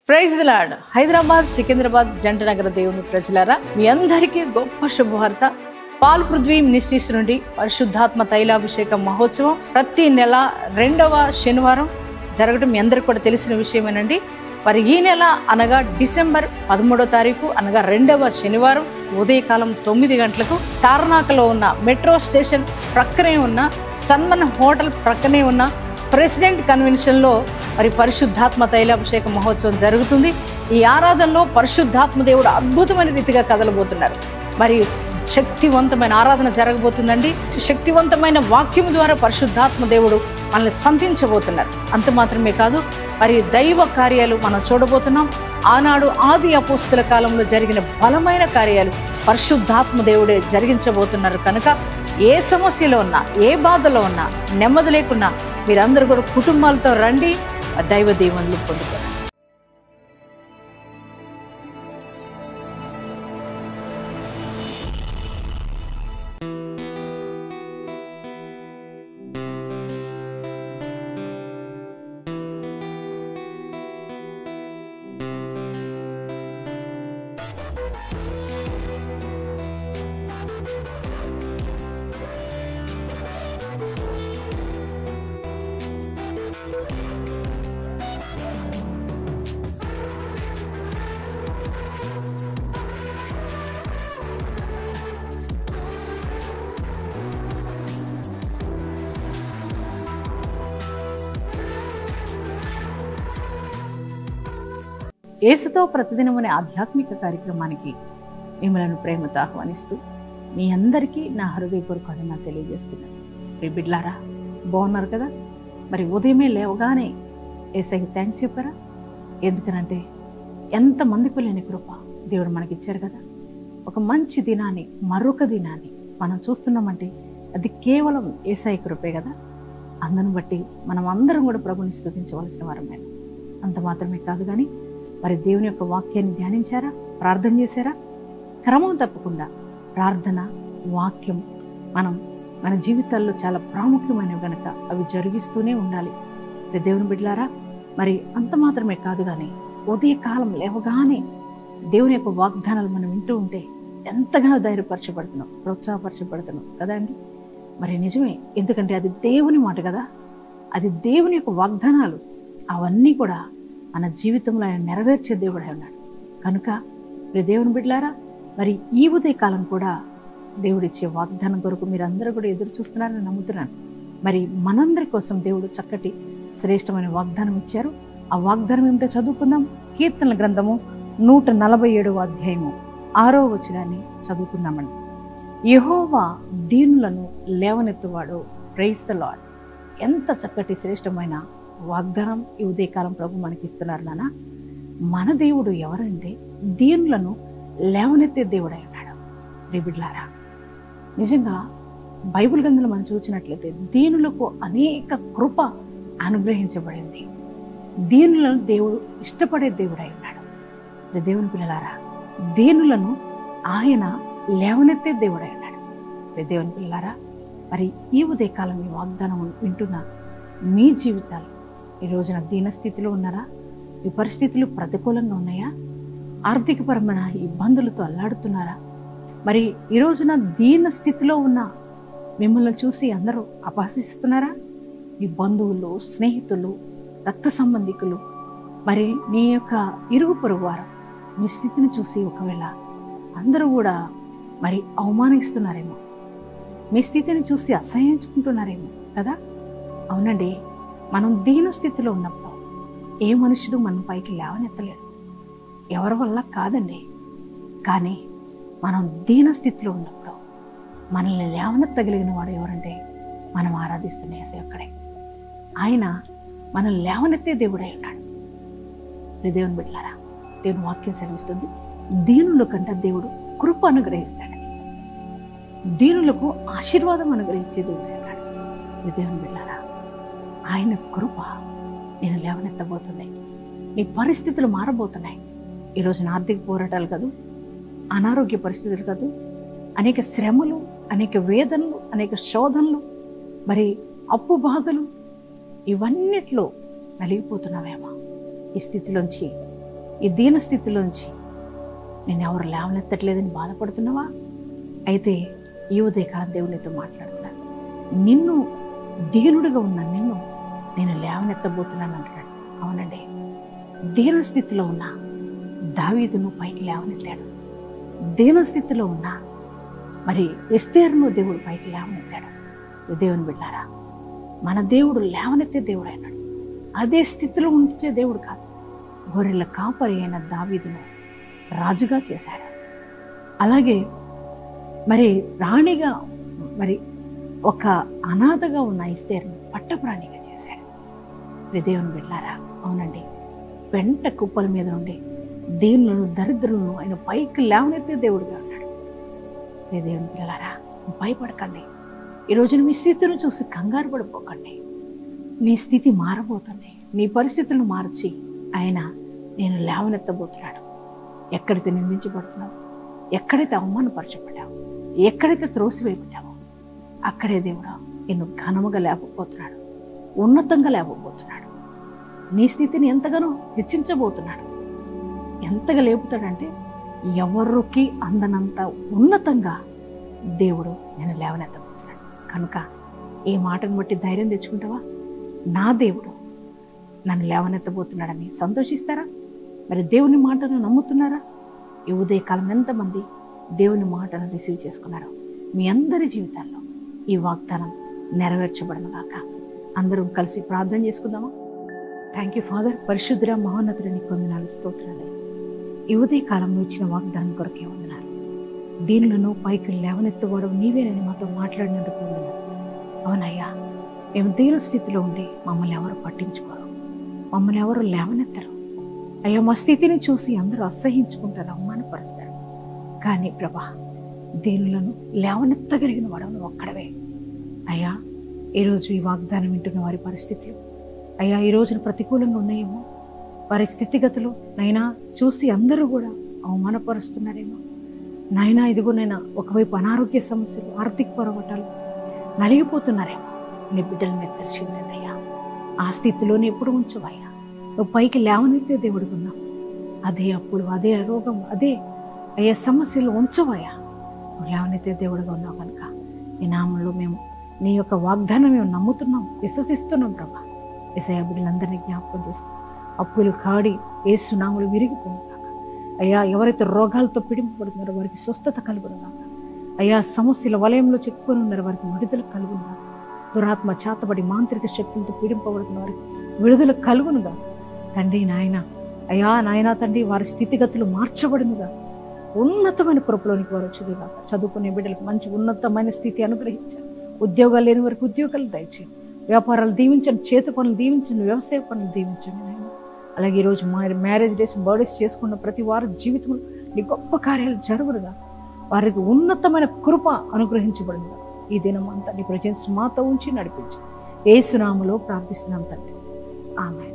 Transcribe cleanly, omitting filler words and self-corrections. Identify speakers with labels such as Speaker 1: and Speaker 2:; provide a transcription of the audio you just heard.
Speaker 1: Praise the lord. Hyderabad Secunderabad జంట నగర దేవుని ప్రజలారా, మీ అందరికీ గొప్ప శుభవార్త. పాల్ పృథ్వీ మినిస్ట్రీస్ నుండి పరిశుద్ధాత్మ తైలాభిషేక మహోత్సవం ప్రతి నెల 2వ శనివారం జరగడం మీ అందరికీ కూడా తెలిసిన విషయమేనండి. మరి ఈ నెల అనగా డిసెంబర్ 13వ తారీఖు అనగా 2వ శనివారం ఉదయకాలం 9 గంటలకు తార్నాకలో ఉన్న మెట్రో స్టేషన్ ప్రక్కనే ఉన్న సన్మన్ హోటల్ ప్రక్కనే ఉన్న ప్రెసిడెంట్ కన్వెన్షన్లో మరి పరిశుద్ధాత్మ తైలాభిషేక మహోత్సవం జరుగుతుంది. ఈ ఆరాధనలో పరిశుద్ధాత్మ దేవుడు అద్భుతమైన రీతిగా కదలబోతున్నారు. మరి శక్తివంతమైన ఆరాధన జరగబోతుందండి. శక్తివంతమైన వాక్యం ద్వారా పరిశుద్ధాత్మ దేవుడు మనల్ని సంధించబోతున్నారు. అంత మాత్రమే కాదు, మరి దైవ కార్యాలు మనం చూడబోతున్నాం. ఆనాడు ఆది అపోస్తుల కాలంలో జరిగిన బలమైన కార్యాలు పరిశుద్ధాత్మ దేవుడే జరిగించబోతున్నారు. కనుక ఏ సమస్యలో ఉన్నా, ఏ బాధలో ఉన్నా, నెమ్మది లేకున్నా మీరందరూ కూడా కుటుంబాలతో రండి, దైవ దీవెనలు పొందుతారు. యేసుతో ప్రతిదినం అనే ఆధ్యాత్మిక కార్యక్రమానికి మిమ్మల్ని ప్రేమతో ఆహ్వానిస్తూ మీ అందరికీ నా హృదయపూర్వక వందనాలు తెలియజేస్తున్నాను. మీ బిడ్డలారా, బాగున్నారు కదా? మరి ఉదయమే లేవగానే యేసయ్యకి థ్యాంక్స్ చెప్పారా? ఎందుకనంటే ఎంతమందికి లేని కృప దేవుడు మనకిచ్చారు కదా. ఒక మంచి దినాన్ని, మరొక దినాన్ని మనం చూస్తున్నామంటే అది కేవలం యేసయ్య కృపే కదా. అందును బట్టి మనం అందరం కూడా ప్రభుని స్తుతించవలసిన వారమే. అంత మాత్రమే కాదు కానీ మరి దేవుని యొక్క వాక్యాన్ని ధ్యానించారా? ప్రార్థన చేశారా? క్రమం తప్పకుండా ప్రార్థన, వాక్యం మన జీవితాల్లో చాలా ప్రాముఖ్యమైనవి కనుక అవి జరిగిస్తూనే ఉండాలి. దేవుని బిడ్డలారా, మరి అంత మాత్రమే కాదు కానీ ఉదయకాలం లేవగానే దేవుని యొక్క వాగ్దానాలు మనం వింటూ ఉంటే ఎంతగానో ధైర్యపరచబడుతున్నాం, ప్రోత్సాహపరచబడుతున్నాం కదా అండి. మరి నిజమే, ఎందుకంటే అది దేవుని మాట కదా, అది దేవుని యొక్క వాగ్దానాలు. అవన్నీ కూడా మన జీవితంలో ఆయన నెరవేర్చే దేవుడే ఉన్నాడు. కనుక దేవుని బిడ్డలారా, మరి ఈ ఉదయకాలం కూడా దేవుడిచ్చే వాగ్దానం కొరకు మీరందరూ కూడా ఎదురు చూస్తున్నారని నమ్ముతున్నాను. మరి మనందరి కోసం దేవుడు చక్కటి శ్రేష్టమైన వాగ్దానం ఇచ్చారు. ఆ వాగ్దానం ఏమిటో చదువుకుందాం. కీర్తనల గ్రంథము 147వ అధ్యాయము 6వ వచనాన్ని చదువుకుందామండి. యెహోవా దీనులను లేవనెత్తువాడు. Praise the lord. ఎంత చక్కటి శ్రేష్టమైన వాగ్దానం ఈ ఉదయకాలం ప్రభు మనకి ఇస్తున్నారు నాన్న. మన దేవుడు ఎవరంటే దీనులను లేవనెత్తే దేవుడై ఉన్నాడు. బిడ్డలారా, నిజంగా బైబిల్ గ్రంథంలో మనం చూసినట్లయితే దీనులకు అనేక కృప అనుగ్రహించబడింది. దీనులను దేవుడు ఇష్టపడే దేవుడై ఉన్నాడు. దేవుని పిల్లలారా, దీనులను ఆయన లేవనెత్తే దేవుడై ఉన్నాడు. దేవుని పిల్లలారా, మరి ఈ ఉదయకాలం ఈ వాగ్దానం వింటున్న మీ జీవితాలు ఈ రోజున దీనస్థితిలో ఉన్నారా? ఈ పరిస్థితులు ప్రతికూలంగా ఉన్నాయా? ఆర్థికపరమైన ఇబ్బందులతో అల్లాడుతున్నారా? మరి ఈ రోజున దీన స్థితిలో ఉన్న మిమ్మల్ని చూసి అందరూ అపహసిస్తున్నారా? మీ బంధువులు, స్నేహితులు, రక్త సంబంధికులు, మరి నీ యొక్క ఇరుగు పొరుగు వారు మీ స్థితిని చూసి ఒకవేళ అందరూ కూడా మరి అవమానిస్తున్నారేమో, మీ స్థితిని చూసి అసహ్యించుకుంటున్నారేమో కదా. అవునండి, మనం దీన స్థితిలో ఉన్నప్పుడు ఏ మనుషుడు మన పైకి లేవనెత్తలేడు, ఎవరి వల్ల కాదండి. కానీ మనం దీన స్థితిలో ఉన్నప్పుడు మనల్ని లేవనెత్తగలిగిన వాడు ఎవరంటే మనం ఆరాధిస్తున్న యేసయ్య ఒక్కడే. ఆయన మనల్ని లేవనెత్తే దేవుడై ఉన్నాడు. దేవుని బిడ్డలారా, దేవుని వాక్యం సెలవిస్తుంది, దీనుల కంటే దేవుడు కృప అనుగ్రహిస్తాడు, దీనులకు ఆశీర్వాదం అనుగ్రహించే దేవుడై ఉన్నాడు. దేవుని బిడ్డలారా, ఆయన కృప నేను లేవనెత్తబోతున్నాయి. నీ పరిస్థితులు మారబోతున్నాయి. ఈరోజు ఆర్థిక పోరాటాలు కాదు, అనారోగ్య పరిస్థితులు కాదు, అనేక శ్రమలు, అనేక వేదనలు, అనేక శోధనలు, మరి అప్పు బాధలు, ఇవన్నిట్లో నలిగిపోతున్నావేమో. ఈ స్థితిలోంచి ఈ దీన స్థితిలోంచి నేను ఎవరు లేవనెత్తట్లేదని బాధపడుతున్నావా? అయితే ఈ ఉదయకాలం దేవునితో మాట్లాడుతున్నాను. నిన్ను దీనుడిగా ఉన్న నిన్ను నేను లేవనెత్తబోతున్నాను అంటాడు. అవునండి, దీన స్థితిలో ఉన్న దావీదును పైకి లేవనెత్తాడు. దీన స్థితిలో ఉన్న మరి ఎస్తేరును దేవుడు పైకి లేవనెత్తాడు. దేవుని బిడ్డారా, మన దేవుడు లేవనెత్తే దేవుడు అయినాడు. అదే స్థితిలో ఉంచే దేవుడు కాదు. గొర్రెల కాపరి అయిన దావీదును రాజుగా చేశాడు. అలాగే మరి రాణిగా, మరి ఒక అనాథగా ఉన్న ఎస్తేరును పట్టప్రాణిగా చేశాడు. దేవుని బిడ్డారా, అవునండి, పెంట కుప్పల మీద ఉండి దీనులను దరిద్రులను ఆయన పైకి లేవనెత్తే దేవుడిగా ఉన్నాడు. దేవుని పిల్లలారా, భయపడకండి. ఈరోజు మీ స్థితిని చూసి కంగారు పడిపోకండి. నీ స్థితి మారబోతుంది. నీ పరిస్థితులను మార్చి ఆయన నేను లేవనెత్తబోతున్నాడు. ఎక్కడైతే నిందించబడుతున్నావు, ఎక్కడైతే అవమానపరచబడ్డావు, ఎక్కడైతే త్రోసివేయబడ్డావో అక్కడే దేవుడు నిన్ను ఘనముగా లేపబోతున్నాడు, ఉన్నతంగా లేపబోతున్నాడు. నీ స్థితిని ఎంతగానో హెచ్చించబోతున్నాడు. ఎంతగా లేపుతాడంటే ఎవరికి అందనంత ఉన్నతంగా దేవుడు నేను లేవనెత్తబోతున్నాడు. కనుక ఈ మాటను బట్టి ధైర్యం తెచ్చుకుంటావా? నా దేవుడు నన్ను లేవనెత్తబోతున్నాడని సంతోషిస్తారా? మరి దేవుని మాటను నమ్ముతున్నారా? ఈ ఉదయకాలం ఎంతమంది దేవుని మాటను రిసీవ్ చేసుకున్నారో మీ అందరి జీవితాల్లో ఈ వాగ్దానం నెరవేర్చబడనుగాక. అందరం కలిసి ప్రార్థన చేసుకుందామా? Thank you father. పరిశుద్ధుడ మహోన్నతుడిని వందనాలు, స్తోత్రాలు. ఈ ఉదయకాలంలో ఇచ్చిన వాగ్దానం కొరకే వందనాలు. దీనులను పైకి లేవనెత్తుకోవడం నీవేనని మాతో మాట్లాడినందుకు వందనాలు. అవునయ్యా, మేము దీన స్థితిలో ఉండి మమ్మల్ని ఎవరు పట్టించుకోరు, మమ్మల్ని ఎవరు లేవనెత్తరు. అయ్యా, మా స్థితిని చూసి అందరూ అసహించుకుంటారు, అవమానపరుస్తారు. కానీ ప్రభా, దీనులను లేవనెత్తగలిగిన వాడు ఒక్కడవే. అయ్యా, ఈరోజు ఈ వాగ్దానం వింటున్న వారి పరిస్థితులు అయ్యా ఈ రోజున ప్రతికూలంగా ఉన్నాయేమో, వారి స్థితిగతులు నైనా చూసి అందరూ కూడా అవమానపరుస్తున్నారేమో. నాయనా, ఇదిగో నైనా ఒకవైపు అనారోగ్య సమస్యలు, ఆర్థిక పోరాటాలు, నలిగిపోతున్నారేమో. నీ బిడ్డలను దర్శించండి అయ్యా. ఆ స్థితిలోనే ఎప్పుడు ఉంచవయ్యా. నువ్వు పైకి లేవనెత్తే దేవుడు ఉన్నావు. అదే అప్పుడు, అదే రోగం, అదే అయ్యా సమస్యలు ఉంచవయ్యా. నువ్వు లేవనెత్తే దేవుడుగా ఉన్నావు కనుక నీ నామంలో మేము నీ యొక్క వాగ్దానం మేము నమ్ముతున్నాం, విశ్వసిస్తున్నాం ప్రభా. యేసయ్య, బిడ్డలందరినీ జ్ఞాపకం చేసుకో. అప్పులు కాడి యేసు నామములో విరిగిపోయినాక అయ్యా, ఎవరైతే రోగాలతో పీడింపబడుతున్నారో వారికి స్వస్థత కలుగునుగాక. అయ్యా, సమస్యల వలయంలో చిక్కుకొని ఉన్నారో వారికి విడుదల కలుగునుగాక. దురాత్మ చేతబడి మాంత్రిక శక్తులతో పీడింపబడుతున్న వారికి విడుదల కలుగునుగాక. తండ్రి నాయన, అయ్యా నాయన తండ్రి, వారి స్థితిగతులు మార్చబడునుగా. ఉన్నతమైన కృపలోనికి వారు వచ్చేదిగాక. చదువుకునే బిడ్డలకు మంచి ఉన్నతమైన స్థితి అనుగ్రహించండి. ఉద్యోగాలు లేని వారికి ఉద్యోగాలు దయచేయండి. వ్యాపారాలు దీవించండి, చేతి పనులు దీవించండి, వ్యవసాయ పనులు దీవించండి నాయన. అలాగే ఈరోజు మ్యారేజ్ డేస్, బర్త్డేస్ చేసుకున్న ప్రతి వారి జీవితంలో నీ గొప్ప కార్యాలు జరుగునుగా. వారికి ఉన్నతమైన కృప అనుగ్రహించబడునుగా. ఈ దినం అంతా నీ ప్రజెన్స్ మాతో ఉంచి నడిపించి యేసు నామములో ప్రార్థిస్తున్నాం తండ్రి. ఆమేన్.